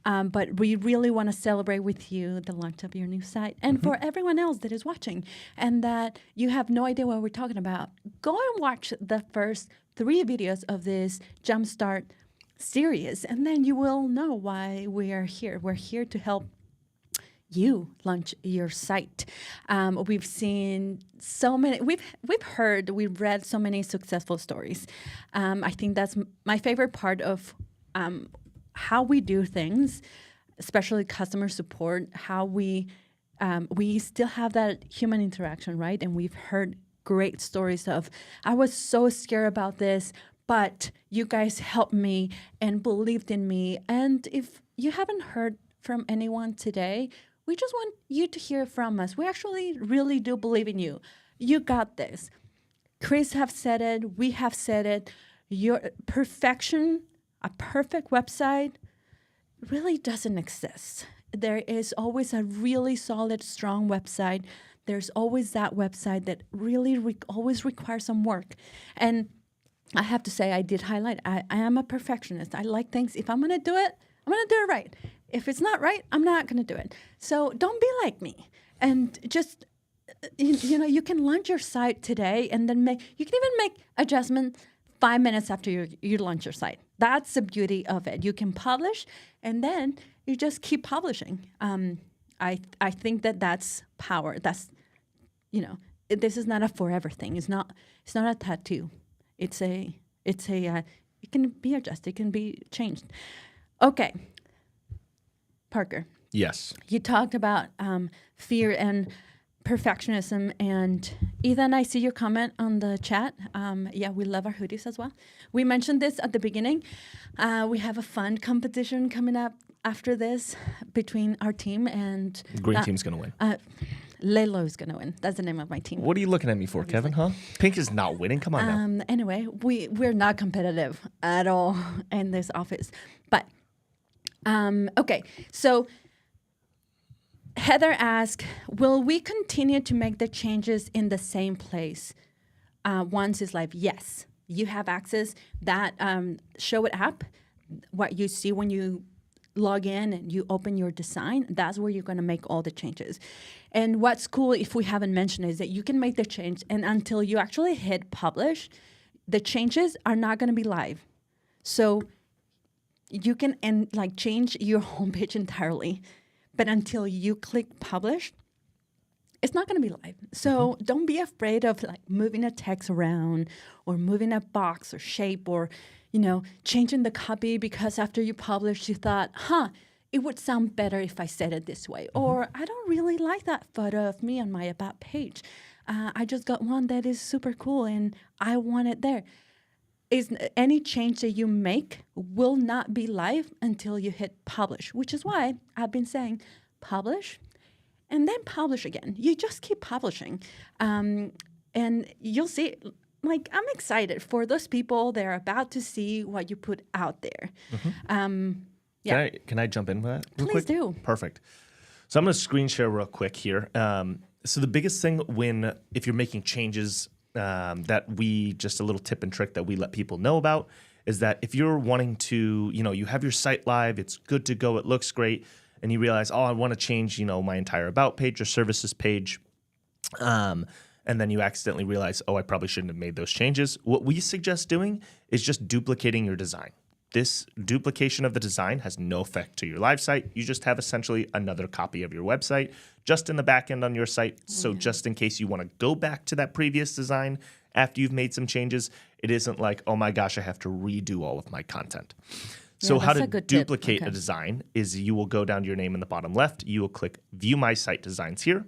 but we really want to celebrate with you the launch of your new site. And for everyone else that is watching and that you have no idea what we're talking about, go and watch the first 3 videos of this Jumpstart series, and then you will know why we are here. We're here to help you launch your site. We've seen so many, we've read so many successful stories. I think that's my favorite part of how we do things, especially customer support, how we still have that human interaction, right? And we've heard great stories of, I was so scared about this, but you guys helped me and believed in me. And if you haven't heard from anyone today, we just want you to hear from us. We actually really do believe in you. You got this. Chris have said it. We have said it. Your perfection, a perfect website, really doesn't exist. There is always a really solid, strong website. There's always that website that really always requires some work. And I have to say, I did highlight, I am a perfectionist. I like things. If I'm going to do it, I'm going to do it right. If it's not right, I'm not going to do it. So don't be like me. And just, you can launch your site today and then you can even make adjustment 5 minutes after you launch your site. That's the beauty of it. You can publish and then you just keep publishing. I think that's power. That's, this is not a forever thing. It's not a tattoo. It can be adjusted. It can be changed. Okay. Parker. Yes. You talked about fear and perfectionism, and Ethan, I see your comment on the chat. Yeah, we love our hoodies as well. We mentioned this at the beginning. We have a fun competition coming up after this between our team and... Green team's going to win. Lelo is going to win. That's the name of my team. What are you looking at me for, Kevin, huh? Pink is not winning. Come on now. Anyway, we're not competitive at all in this office. But, okay, so... Heather asked, will we continue to make the changes in the same place once it's live? Yes. You have access. That Show It app, what you see when you log in and you open your design, that's where you're going to make all the changes. And what's cool, if we haven't mentioned, is that you can make the change, and until you actually hit publish, the changes are not going to be live. So you can change your homepage entirely. But until you click publish, it's not going to be live. So don't be afraid of moving a text around or moving a box or shape or, changing the copy because after you published, you thought, it would sound better if I said it this way. Or I don't really like that photo of me on my about page. I just got one that is super cool and I want it there. Any change that you make will not be live until you hit publish, which is why I've been saying publish and then publish again. You just keep publishing. And you'll see, I'm excited for those people that are about to see what you put out there. Yeah. Can I jump in with that real Please quick? do. Perfect. So I'm going to screen share real quick here. So the biggest thing if you're making changes that just a little tip and trick that we let people know about is that if you're wanting to, you have your site live, it's good to go, it looks great, and you realize, I want to change, my entire about page or services page, and then you accidentally realize, I probably shouldn't have made those changes. What we suggest doing is just duplicating your design. This duplication of the design has no effect to your live site. You just have essentially another copy of your website just in the back end on your site. So just in case you want to go back to that previous design after you've made some changes, it isn't like, oh my gosh, I have to redo all of my content. So how to duplicate a design is you will go down to your name in the bottom left. You will click View My Site Designs here.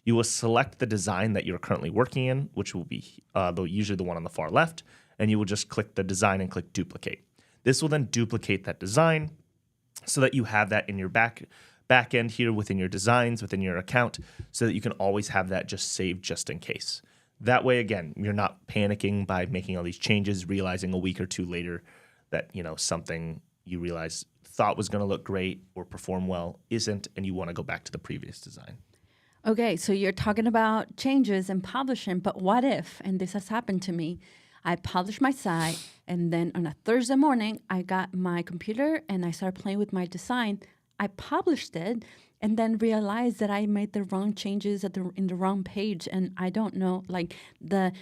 You will select the design that you're currently working in, which will be usually the one on the far left, and you will just click the design and click Duplicate. This will then duplicate that design so that you have that in your back end here within your designs, within your account, so that you can always have that just saved just in case. That way, again, you're not panicking by making all these changes, realizing a week or two later that, something you realize thought was going to look great or perform well isn't, and you want to go back to the previous design. Okay, so you're talking about changes and publishing, but what if, and this has happened to me, I published my site, and then on a Thursday morning, I got my computer and I started playing with my design. I published it and then realized that I made the wrong changes in the wrong page, and I don't know, like the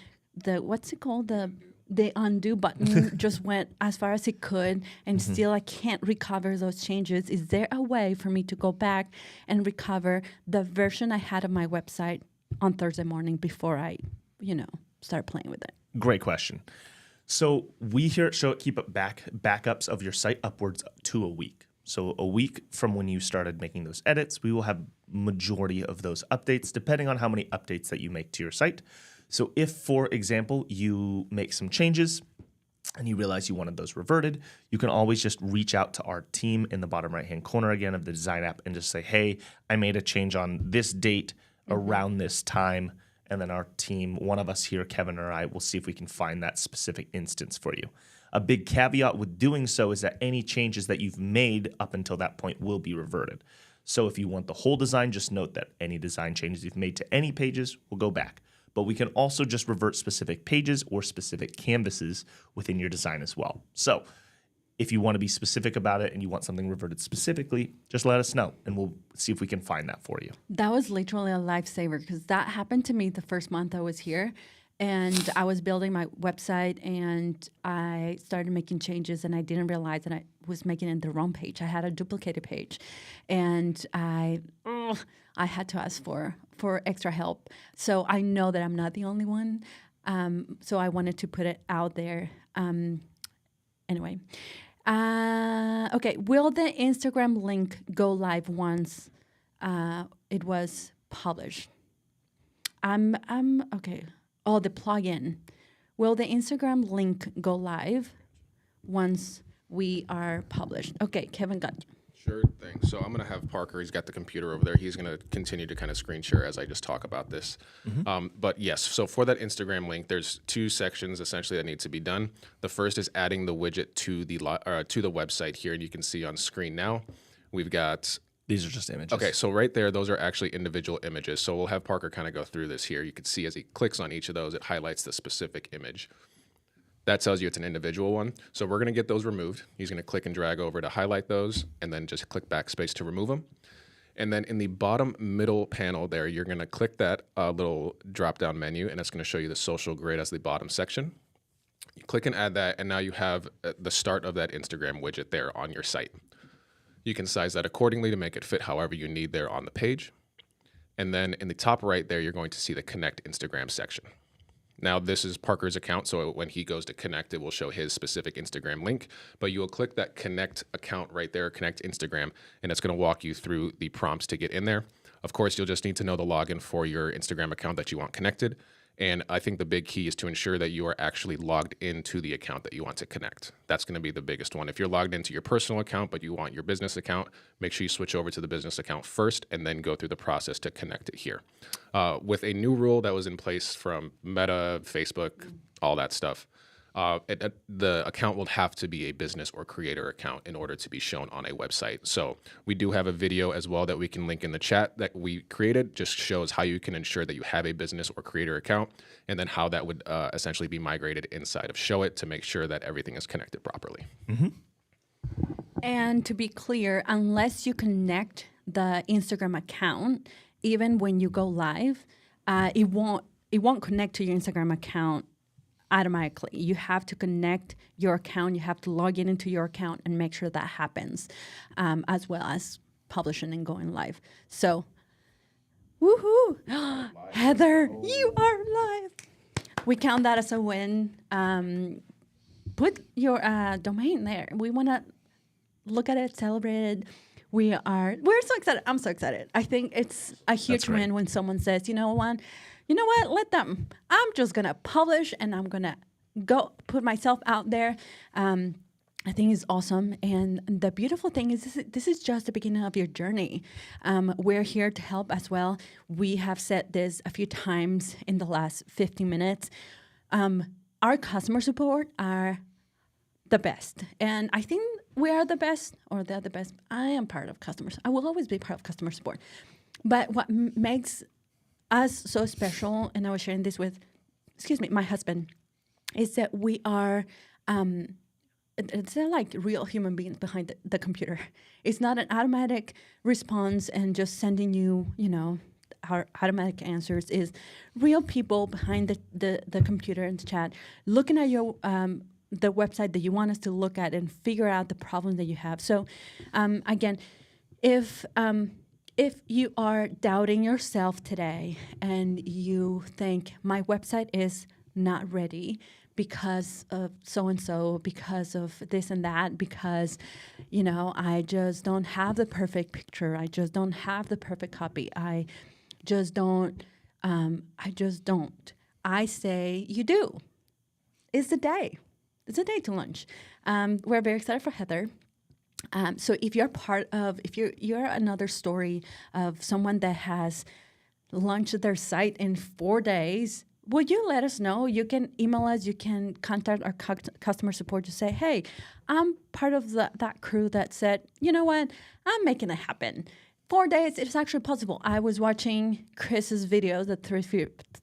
what's it called, the undo button just went as far as it could, and still I can't recover those changes. Is there a way for me to go back and recover the version I had of my website on Thursday morning before I, start playing with it? Great question. So we here at Show It keep up backups of your site upwards to a week. So a week from when you started making those edits, we will have majority of those updates, depending on how many updates that you make to your site. So if, for example, you make some changes and you realize you wanted those reverted, you can always just reach out to our team in the bottom right-hand corner again of the design app and just say, hey, I made a change on this date around this time. And then our team, one of us here, Kevin or I, will see if we can find that specific instance for you. A big caveat with doing so is that any changes that you've made up until that point will be reverted. So if you want the whole design, just note that any design changes you've made to any pages will go back. But we can also just revert specific pages or specific canvases within your design as well. So if you want to be specific about it and you want something reverted specifically, just let us know and we'll see if we can find that for you. That was literally a lifesaver because that happened to me the first month I was here. And I was building my website and I started making changes and I didn't realize that I was making it the wrong page. I had a duplicated page and I had to ask for extra help. So I know that I'm not the only one. So I wanted to put it out there. Anyway. Okay. Will the Instagram link go live once it was published? Okay. Oh, the plugin. Will the Instagram link go live once we are published? Okay, Kevin got you. Sure thing. So I'm going to have Parker, he's got the computer over there. He's going to continue to kind of screen share as I just talk about this. But yes, so for that Instagram link, there's two sections essentially that need to be done. The first is adding the widget to the website here, and you can see on screen now, we've got... These are just images. Okay, so right there, those are actually individual images. So we'll have Parker kind of go through this here. You can see as he clicks on each of those, it highlights the specific image. That tells you it's an individual one. So we're going to get those removed. He's going to click and drag over to highlight those, and then just click backspace to remove them. And then in the bottom middle panel there, you're going to click that little drop-down menu, and it's going to show you the social grid as the bottom section. You click and add that, and now you have the start of that Instagram widget there on your site. You can size that accordingly to make it fit however you need there on the page. And then in the top right there, you're going to see the Connect Instagram section. Now, this is Parker's account, so when he goes to connect, it will show his specific Instagram link. But you will click that Connect account right there, Connect Instagram, and it's going to walk you through the prompts to get in there. Of course, you'll just need to know the login for your Instagram account that you want connected. And I think the big key is to ensure that you are actually logged into the account that you want to connect. That's going to be the biggest one. If you're logged into your personal account, but you want your business account, make sure you switch over to the business account first and then go through the process to connect it here. With a new rule that was in place from Meta, Facebook, all that stuff, the account will have to be a business or creator account in order to be shown on a website. So we do have a video as well that we can link in the chat that we created, just shows how you can ensure that you have a business or creator account, and then how that would essentially be migrated inside of Show It to make sure that everything is connected properly. And to be clear, unless you connect the Instagram account, even when you go live, it won't connect to your Instagram account automatically. You have to connect your account. You have to log in into your account and make sure that happens, as well as publishing and going live. So, woohoo! Heather, you are live. We count that as a win. Put your domain there. We want to look at it, celebrate it. We're so excited. I'm so excited. I think it's a huge win when someone says, you know what, let them. I'm just going to publish and I'm going to go put myself out there. I think it's awesome. And the beautiful thing is this is just the beginning of your journey. We're here to help as well. We have said this a few times in the last 15 minutes. Our customer support are the best. And I think we are the best, or they're the best. I am part of customers. I will always be part of customer support. But what makes us so special, and I was sharing this with, my husband, is that we are, it's like real human beings behind the computer. It's not an automatic response and just sending you, our automatic answers. Is real people behind the computer and the chat, looking at your the website that you want us to look at and figure out the problem that you have. So, again, if you are doubting yourself today and you think my website is not ready because of so-and-so, because of this and that, because, I just don't have the perfect picture. I just don't have the perfect copy. I just don't. I say you do. It's the day. It's a day to launch. We're very excited for Heather. So if you're you're another story of someone that has launched their site in 4 days, would you let us know? You can email us. You can contact our customer support to say, hey, I'm part of that crew that said, you know what, I'm making it happen. 4 days, it's actually possible. I was watching Chris's videos, the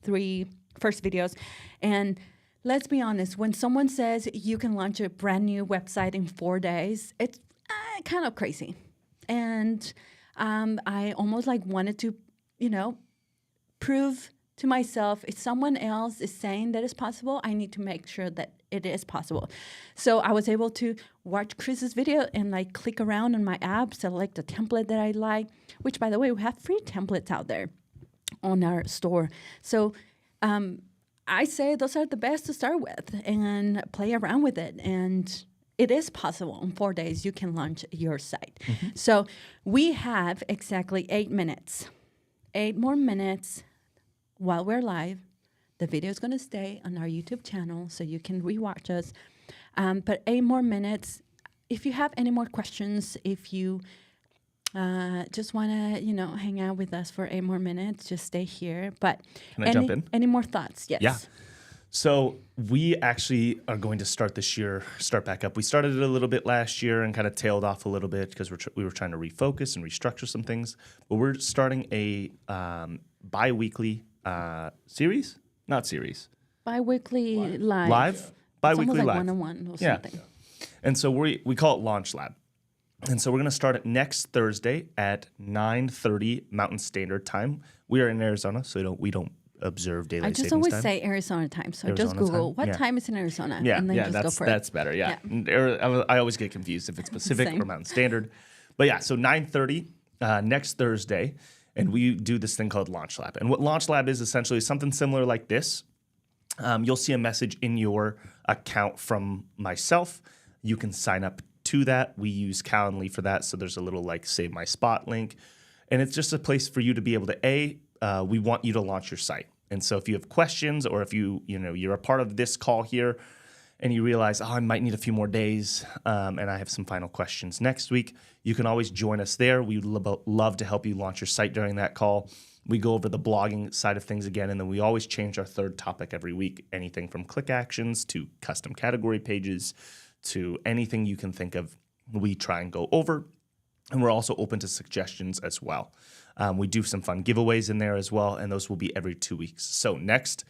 three first videos, and let's be honest, when someone says you can launch a brand new website in 4 days, it's kind of crazy. And I almost wanted to, prove to myself, if someone else is saying that it's possible, I need to make sure that it is possible. So I was able to watch Chris's video and click around on my app, select a template that I like, which, by the way, we have free templates out there on our store. So I say those are the best to start with and play around with it. And it is possible. In 4 days, you can launch your site. Mm-hmm. So we have exactly 8 minutes. 8 more minutes while we're live. The video is going to stay on our YouTube channel, so you can rewatch us. But 8 more minutes. If you have any more questions, if you just want to, hang out with us for 8 more minutes, just stay here. But can I jump in? Any more thoughts? Yes. Yeah. So we actually are going to start back up. We started it a little bit last year and kind of tailed off a little bit because we were trying to refocus and restructure some things. But we're starting a bi-weekly series? Not series. Bi-weekly live. Live? Bi-weekly live. One-on-one or something. Yeah. And so we call it Launch Lab. And so we're going to start it next Thursday at 9:30 Mountain Standard Time. We are in Arizona, so we don't observe daylight savings time. I just always say Arizona time, so just Google what time is in Arizona, and then just go for it. That's better, yeah. I always get confused if it's Pacific or Mountain Standard. But yeah, so 9:30 next Thursday, and we do this thing called Launch Lab. And what Launch Lab is essentially something similar like this. You'll see a message in your account from myself. You can sign up to that. We use Calendly for that, so there's a little Save My Spot link. And it's just a place for you to be able to, we want you to launch your site. And so if you have questions or if you're a part of this call here and you realize, I might need a few more days and I have some final questions next week, you can always join us there. We'd love to help you launch your site during that call. We go over the blogging side of things again, and then we always change our third topic every week, anything from click actions to custom category pages to anything you can think of. We try and go over. And we're also open to suggestions as well. We do some fun giveaways in there as well, and those will be every 2 weeks. So next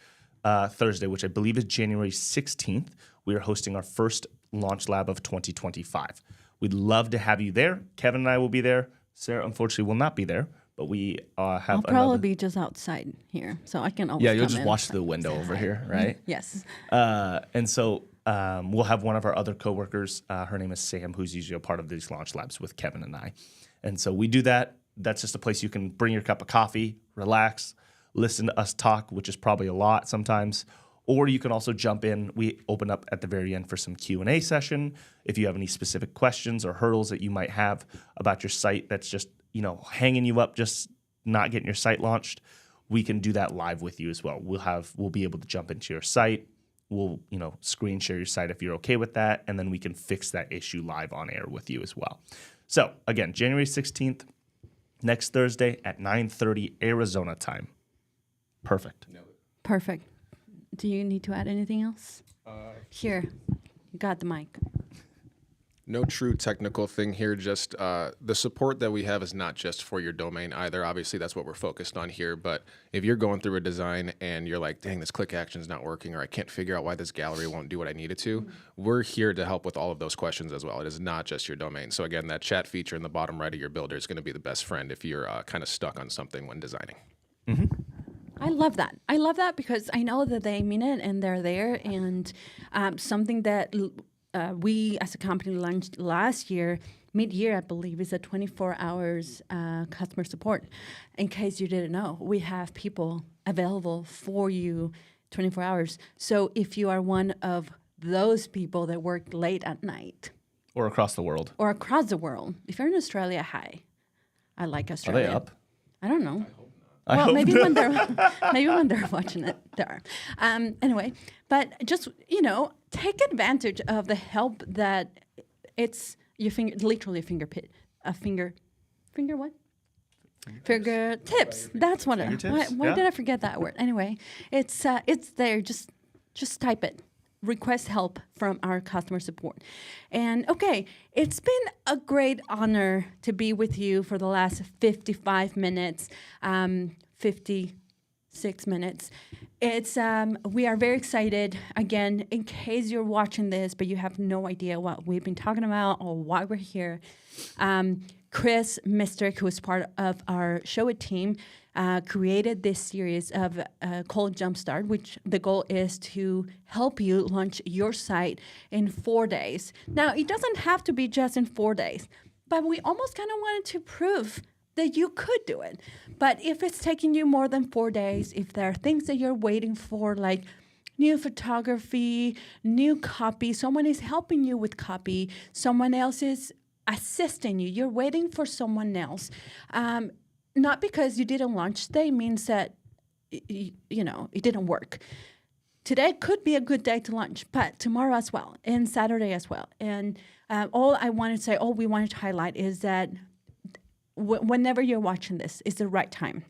Thursday, which I believe is January 16th, we are hosting our first Launch Lab of 2025. We'd love to have you there. Kevin and I will be there. Sarah, unfortunately, will not be there, but we have I'll another. probably be just outside here, so I can always Yeah, you'll come just in. watch the window over here, right? Yes. And so we'll have one of our other coworkers. Her name is Sam, who's usually a part of these launch labs with Kevin and I. And so we do that. That's just a place you can bring your cup of coffee, relax, listen to us talk, which is probably a lot sometimes. Or you can also jump in. We open up at the very end for some Q&A session. If you have any specific questions or hurdles that you might have about your site that's just, hanging you up, just not getting your site launched, we can do that live with you as well. We'll be able to jump into your site. We'll, screen share your site if you're okay with that, and then we can fix that issue live on air with you as well. So again, January 16th, next Thursday at 9:30 Arizona time. Perfect. Perfect. Do you need to add anything else? Here, you got the mic. No true technical thing here, just the support that we have is not just for your domain either. Obviously, that's what we're focused on here. But if you're going through a design and you're like, dang, this click action is not working, or I can't figure out why this gallery won't do what I need it to, we're here to help with all of those questions as well. It is not just your domain. So again, that chat feature in the bottom right of your builder is going to be the best friend if you're kind of stuck on something when designing. Mm-hmm. I love that. I love that because I know that they mean it and they're there. And something that we as a company launched last year, mid-year, I believe, is a 24 hours customer support. In case you didn't know, we have people available for you 24 hours. So if you are one of those people that work late at night. Or across the world. Or across the world. If you're in Australia, hi. I like Australia. Are they up? I don't know. I Well, hope maybe not. when they're watching it, they are. Anyway, but just take advantage of the help that it's your finger, literally a finger what? Fingertips. That's what. Fingertips, Why yeah. did I forget that word? Anyway, it's there. Just type it. Request help from our customer support. And okay, it's been a great honor to be with you for the last 55 minutes, 56 minutes. It's we are very excited. Again, in case you're watching this, but you have no idea what we've been talking about or why we're here, Chris Mistrick, who is part of our Show It team, created this series of called Jumpstart, which the goal is to help you launch your site in 4 days. Now, it doesn't have to be just in 4 days, but we almost kind of wanted to prove that you could do it. But if it's taking you more than 4 days, if there are things that you're waiting for, like new photography, new copy, someone is helping you with copy, someone else is assisting you, you're waiting for someone else. Not because you didn't launch today means that, it didn't work. Today could be a good day to launch, but tomorrow as well, and Saturday as well. And all we wanted to highlight is that whenever you're watching this, it's the right time.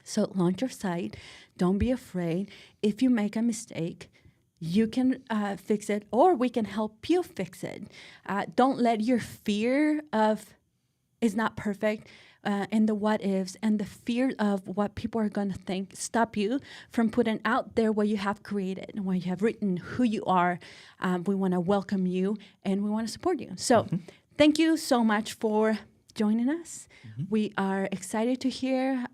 So launch your site. Don't be afraid. If you make a mistake, you can fix it, or we can help you fix it. Don't let your fear of is not perfect and the what ifs and the fear of what people are going to think stop you from putting out there what you have created and what you have written, who you are. We want to welcome you and we want to support you. So thank you so much for joining us. We are excited to hear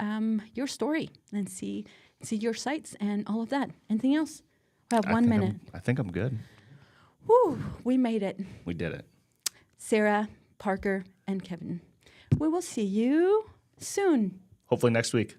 your story and see your sites and all of that. Anything else? We have 1 minute. I think I'm good. Woo, we made it. We did it. Sarah, Parker, and Kevin. We will see you soon. Hopefully next week.